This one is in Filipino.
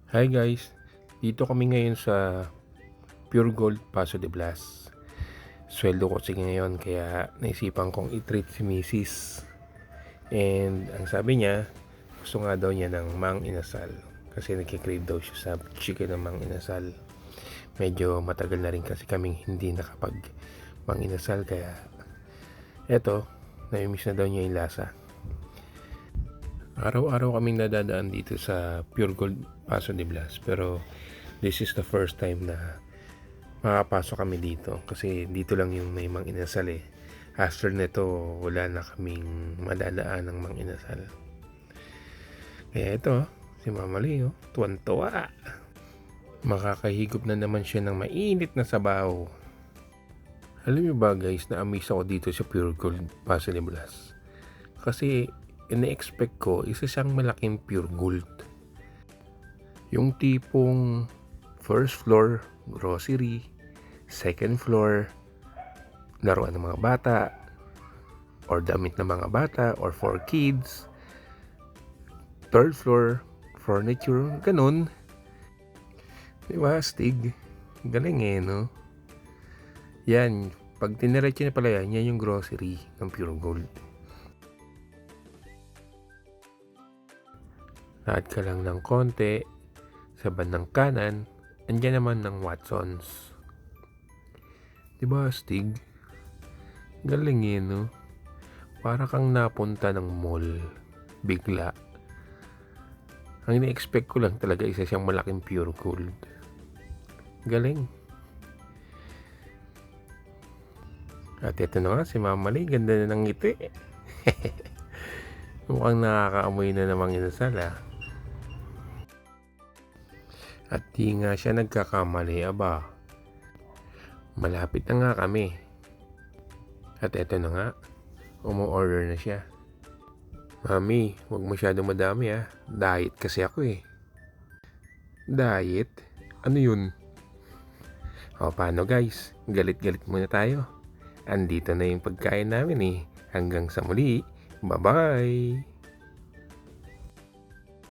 Hi guys, dito kami ngayon sa Pure Gold Paso de Blas. Sweldo ko kasi ngayon kaya naisipan kong i-treat si Mrs. And ang sabi niya, gusto nga daw niya ng mang inasal. Kasi nagkikrave daw siya sa chicken ng mang inasal. Medyo matagal na rin kasi kaming hindi nakapag mang inasal kaya eto, namimiss na daw niya yung lasa. Araw-araw kaming nadadaan dito sa Pure Gold Paso de Blas, pero this is the first time na makapasok kami dito kasi dito lang yung may mang inasal eh. After nito wala na kaming madadaan ng mang inasal. Kaya ito, si Mama Leo, tuwan-tuwa. Makakahigop na naman siya ng mainit na sabaw. Alam niyo ba guys, na-amaze ako dito sa Pure Gold Paso de Blas. Kasi ina-expect ko isa siyang malaking pure gold. Yung tipong first floor, grocery, second floor, laruan ng mga bata, or damit ng mga bata, or for kids, third floor, furniture, ganun. Diba, Stig? Galing eh, no? Yan, pag tiniretso na pala yan yung grocery ng Pure Gold. Lahat ka lang ng konti, sa bandang kanan, andyan naman ng Watsons. Diba, Stig? Galing eh, no? Para kang napunta ng mall, bigla. Ang ina-expect ko lang talaga isa siyang malaking pure gold. Galing. At ito na nga, si Mama Lee, ganda na ng ngiti. Mukhang nakakaamoy na namang inasal ah. At di nga siya nagkakamali, aba. Malapit na nga kami. At eto na nga, umu-order na siya. Mami, huwag masyadong madami ah. Diet kasi ako eh. Diet? Ano yun? O paano guys? Galit-galit muna tayo. Andito na yung pagkain namin eh. Hanggang sa muli. Bye-bye!